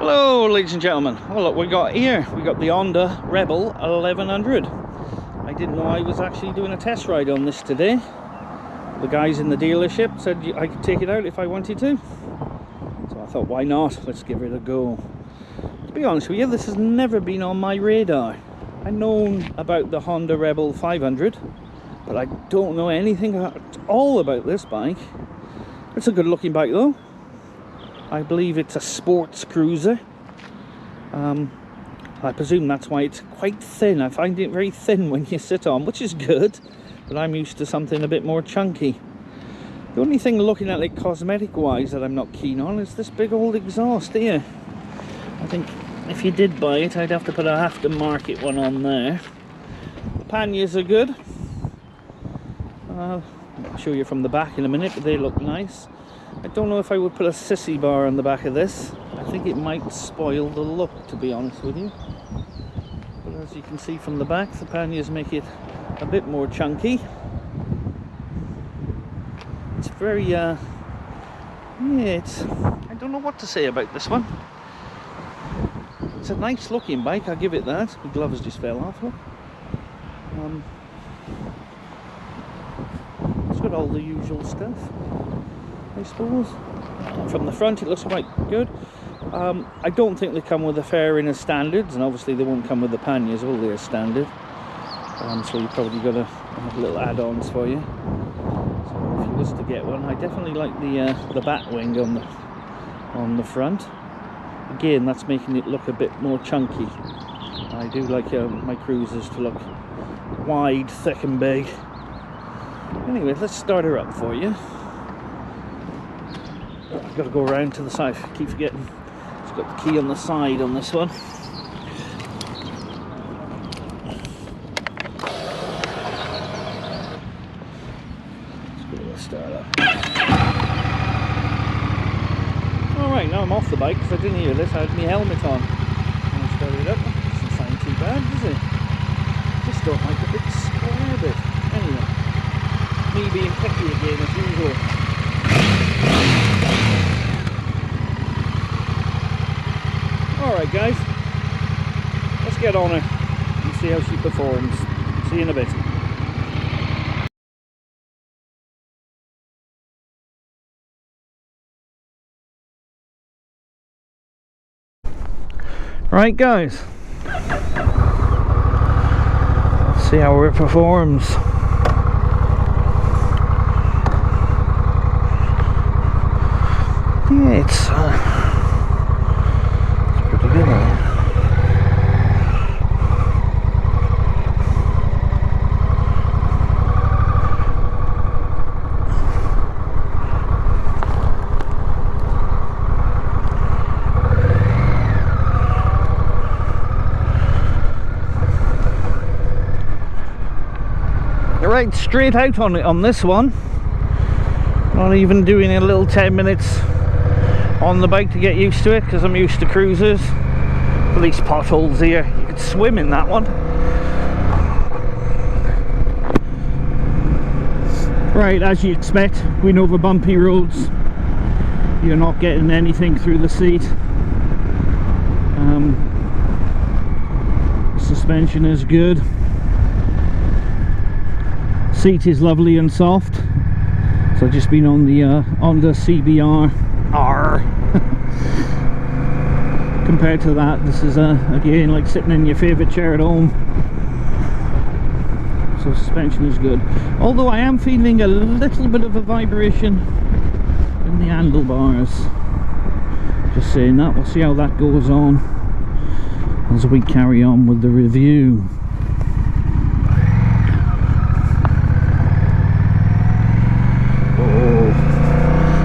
Hello ladies and gentlemen. Well, look, we got the Honda Rebel 1100. I didn't know I was actually doing a test ride on this today. The guys in the dealership said I could take it out if I wanted to, so I thought, why not? Let's give it a go. To be honest with you, this has never been on my radar. I've known about the Honda Rebel 500, but I don't know anything at all about this bike. It's a good looking bike though. I believe it's a sports cruiser. I presume that's why it's quite thin. I find it very thin when you sit on, which is good, but I'm used to something a bit more chunky. The only thing looking at it cosmetic wise that I'm not keen on is this big old exhaust here. I think if you did buy it, I'd have to put a aftermarket one on there. The panniers are good. I'll show you from the back in a minute, but they look nice. I don't know if I would put a sissy bar on the back of this. I think it might spoil the look, to be honest with you. But as you can see from the back, the panniers make it a bit more chunky. It's very, I don't know what to say about this one. It's a nice looking bike, I'll give it that. The gloves just fell off, look. It's got all the usual stuff, I suppose. From the front it looks quite good. I don't think they come with the fairing as standards, and obviously they won't come with the panniers, will they, as standard? So you probably got to have little add-ons for you. So if you was to get one, I definitely like the bat wing on the front. Again, that's making it look a bit more chunky. I do like my cruisers to look wide, thick and big. Anyway, let's start her up for you. I've got to go around to the side. I keep forgetting. It's got the key on the side on this one. Let's give it a start up. Alright, now I'm off the bike because I didn't hear this. I had my helmet on. And I started it up. It doesn't sound too bad, does it? Just don't like the big square bit. Anyway, me being picky again as usual. Alright guys, let's get on her and see how she performs. See you in a bit. Right guys, let's see how it performs. Yeah, it's pretty good, eh? Right, straight out on it on this one. Not even doing a little 10 minutes on the bike to get used to it, because I'm used to cruisers. At least potholes here, you could swim in that one. Right, as you expect, going over bumpy roads, you're not getting anything through the seat. The suspension is good. Seat is lovely and soft. So I've just been on the Honda CBR R. Compared to that, this is again like sitting in your favourite chair at home. So suspension is good. Although I am feeling a little bit of a vibration in the handlebars. Just saying that. We'll see how that goes on as we carry on with the review.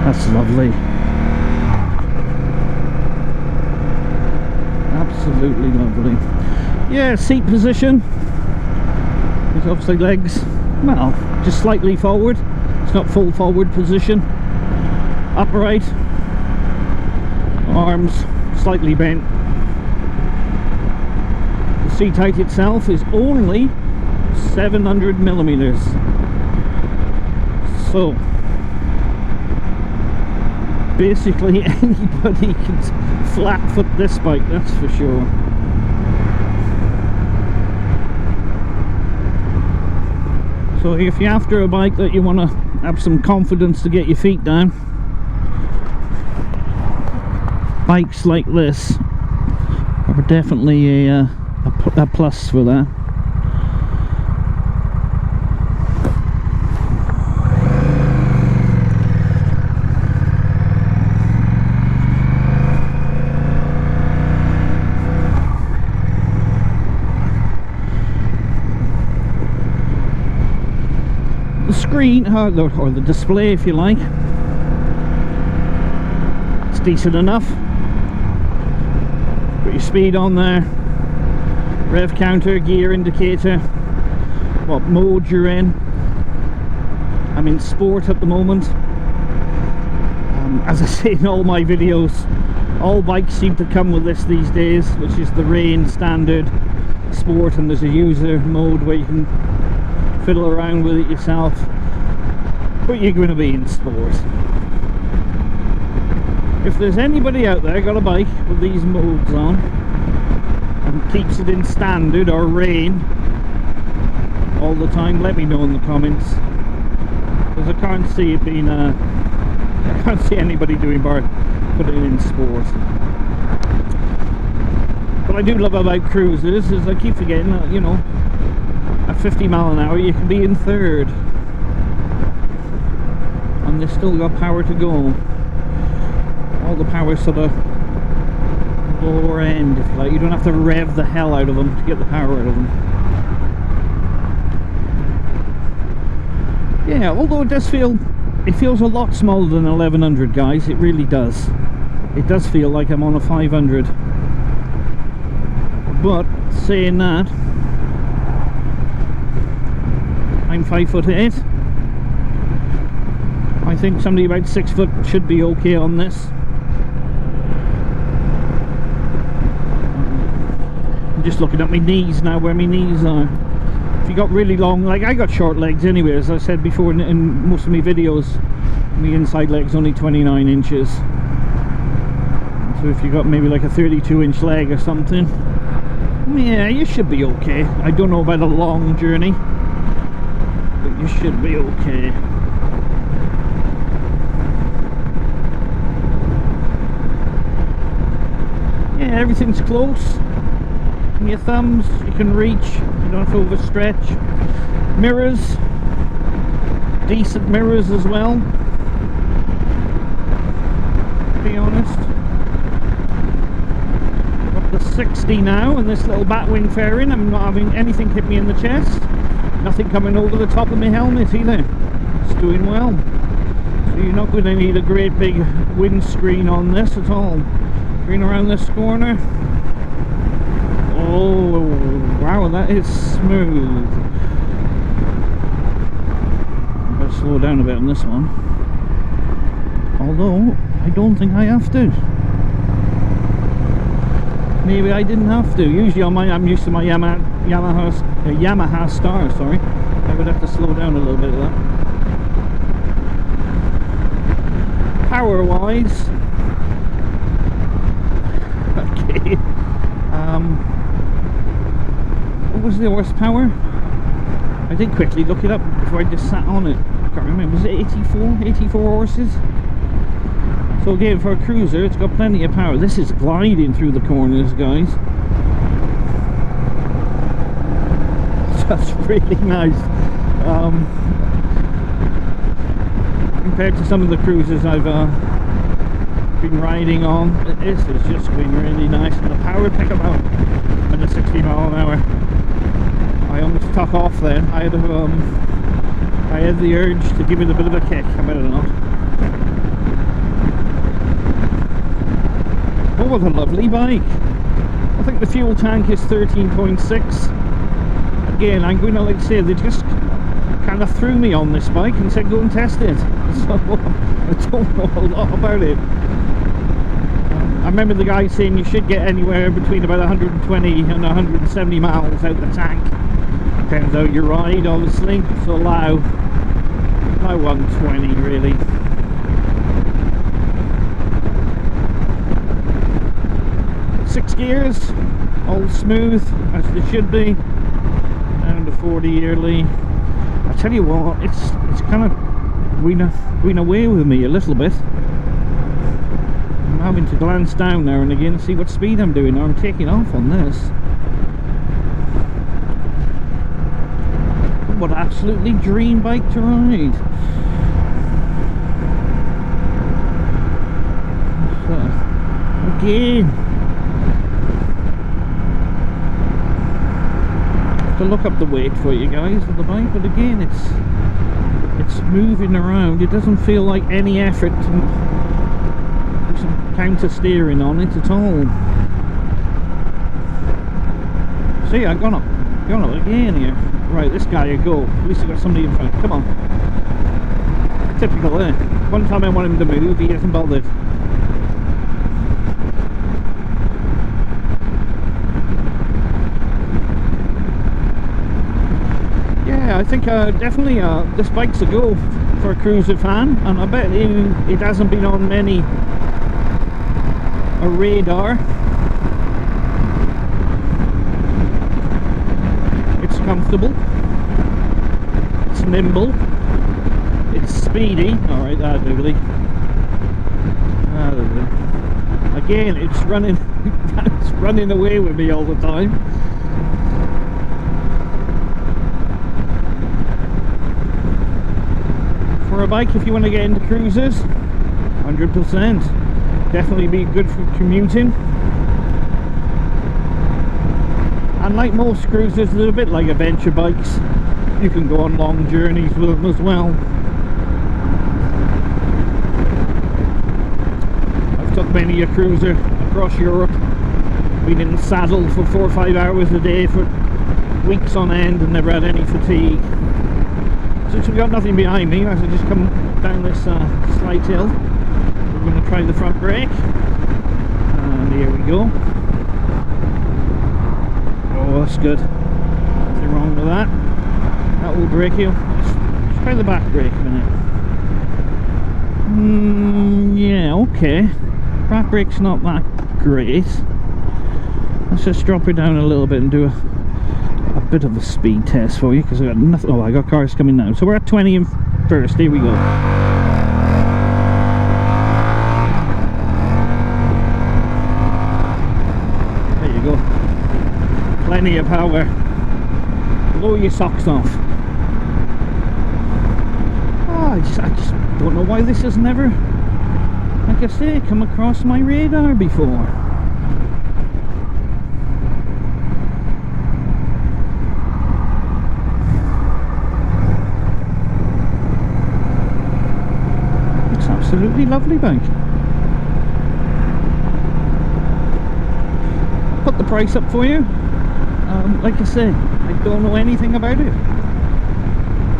That's lovely. Absolutely lovely. Yeah, seat position. There's obviously legs, well, just slightly forward. It's not full forward position. Upright. Arms slightly bent. The seat height itself is only 700 millimeters. So Basically anybody can flat foot this bike, that's for sure. So if you're after a bike that you want to have some confidence to get your feet down, bikes like this are definitely a plus for that. The screen, or the display if you like, it's decent enough. Put your speed on there, rev counter, gear indicator, what mode you're in. I'm in sport at the moment. As I say in all my videos, all bikes seem to come with this these days, which is the rain, standard, sport, and there's a user mode where you can fiddle around with it yourself, but you're going to be in sport. If there's anybody out there got a bike with these modes on and keeps it in standard or rain all the time, let me know in the comments, because I can't see it being I can't see anybody doing bar putting it in sport. What I do love about cruisers is I keep forgetting that, you know, at 50 mile an hour you can be in third and they've still got power to go. All the power sort of lower end, if you like. You don't have to rev the hell out of them to get the power out of them. Yeah, although it does feel, it feels a lot smaller than 1100, guys. It really does. It does feel like I'm on a 500. But saying that, I'm 5'8". I think somebody about 6 foot should be okay on this. I'm just looking at my knees now, where my knees are. If you got really long, like I got short legs anyway, as I said before in most of my videos, my inside leg's only 29 inches. So if you got maybe like a 32-inch leg or something, yeah, you should be okay. I don't know about a long journey, but you should be okay. Yeah, everything's close. And your thumbs, you can reach, you don't have to overstretch. Mirrors, decent mirrors as well, to be honest. Up to 60 now, and this little batwing fairing, I'm not having anything hit me in the chest. Nothing coming over the top of my helmet either. It's doing well. So you're not going to need a great big windscreen on this at all. Green around this corner. Oh wow, that is smooth. I'm going to slow down a bit on this one, although I don't think I have to. Maybe I didn't have to. Usually on my, I'm used to my Yamaha Star, sorry. I would have to slow down a little bit of that. Power wise, okay, what was the horsepower? I did quickly look it up before I just sat on it. I can't remember, was it 84 horses? So again, for a cruiser, it's got plenty of power. This is gliding through the corners, guys. That's really nice. Compared to some of the cruisers I've been riding on, this is just going really nice. And the power pickup out at a 60 mile an hour. I almost took off then. I had the urge to give it a bit of a kick. I better not. Oh, what a lovely bike. I think the fuel tank is 13.6. Again, I'm going to, like I say, they just kind of threw me on this bike and said go and test it. So I don't know a lot about it. I remember the guy saying you should get anywhere between about 120 and 170 miles out the tank. Depends how you ride, obviously. So allow 120 really. gears, all smooth as they should be. Down to 40 yearly. I tell you what, it's kind of going away with me a little bit. I'm having to glance down now and again and see what speed I'm doing, or I'm taking off on this. What absolutely dream bike to ride. So, again, I have to look up the weight for you guys of the bike, but again, it's moving around. It doesn't feel like any effort to do some counter steering on it at all. See, I've gone up again here. Right, this guy, go. At least I got somebody in front. Come on. Typical, eh? One time I want him to move, he hasn't bothered. Yeah, I think definitely this bike's a go for a cruiser fan, and I bet it hasn't been on many a radar. It's comfortable, it's nimble, it's speedy. Alright, that'll do. Again, it's running it's running away with me all the time. For a bike, if you want to get into cruisers, 100%. Definitely be good for commuting. And like most cruisers, they're a bit like adventure bikes. You can go on long journeys with them as well. I've took many a cruiser across Europe, been in the saddle for 4 or 5 hours a day for weeks on end and never had any fatigue. Since we've got nothing behind me, as I just come down this slight hill, we're going to try the front brake. And here we go. Oh, that's good. Nothing wrong with that. That will brake you. Let's try the back brake a minute. Yeah, okay. Back brake's not that great. Let's just drop it down a little bit and do a bit of a speed test for you, because I got nothing. Oh, I got cars coming now. So we're at 20 and first. Here we go. There you go. Plenty of power. Blow your socks off. Oh, I just don't know why this has never, like I say, come across my radar before. Absolutely lovely bike. Put the price up for you. Like I say, I don't know anything about it.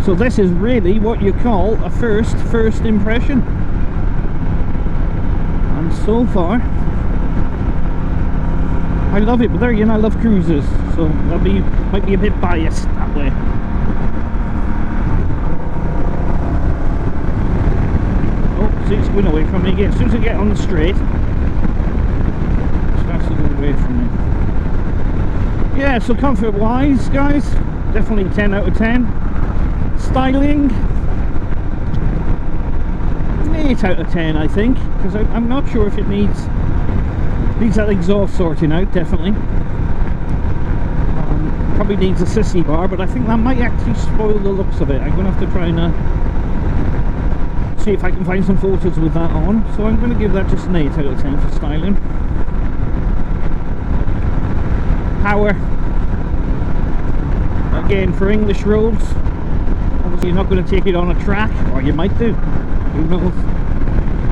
So this is really what you call a first impression. And so far, I love it. But there again, I love cruisers, so might be a bit biased that way. It's going away from me again. As soon as I get on the straight, it starts to go away from me. Yeah, so comfort wise, guys, definitely 10 out of 10. Styling, 8 out of 10, I think, because I'm not sure if it needs that exhaust sorting out. Definitely probably needs a sissy bar, but I think that might actually spoil the looks of it. I'm going to have to try and see if I can find some photos with that on. So I'm going to give that just an 8 out of 10 for styling. Power, again, for English roads. Obviously you're not going to take it on a track, or you might do, who knows.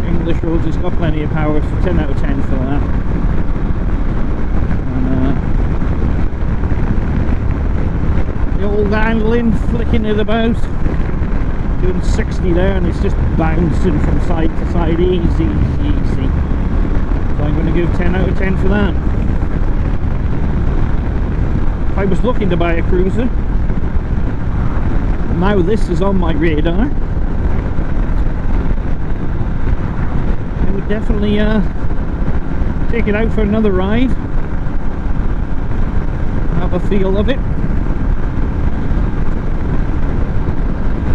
English roads, it's got plenty of power, so 10 out of 10 for that. And, the old handling, flicking it about, doing 60 there, and it's just bouncing from side to side, easy. So I'm going to give 10 out of 10 for that. If I was looking to buy a cruiser, now this is on my radar, I would definitely take it out for another ride. the feel of it.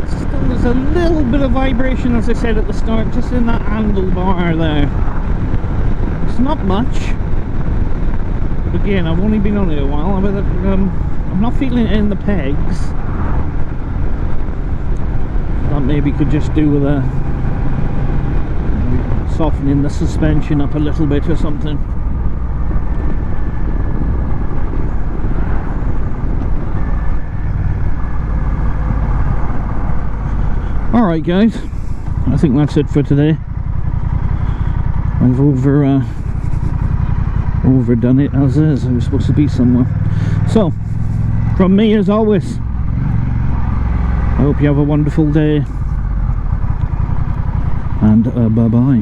Still, there's a little bit of vibration, as I said at the start, just in that handlebar there. It's not much, but again, I've only been on it a while. I'm not feeling it in the pegs. That maybe could just do with softening the suspension up a little bit or something. Alright guys, I think that's it for today. I've overdone it as is. I was supposed to be somewhere. So, from me as always, I hope you have a wonderful day, and bye bye.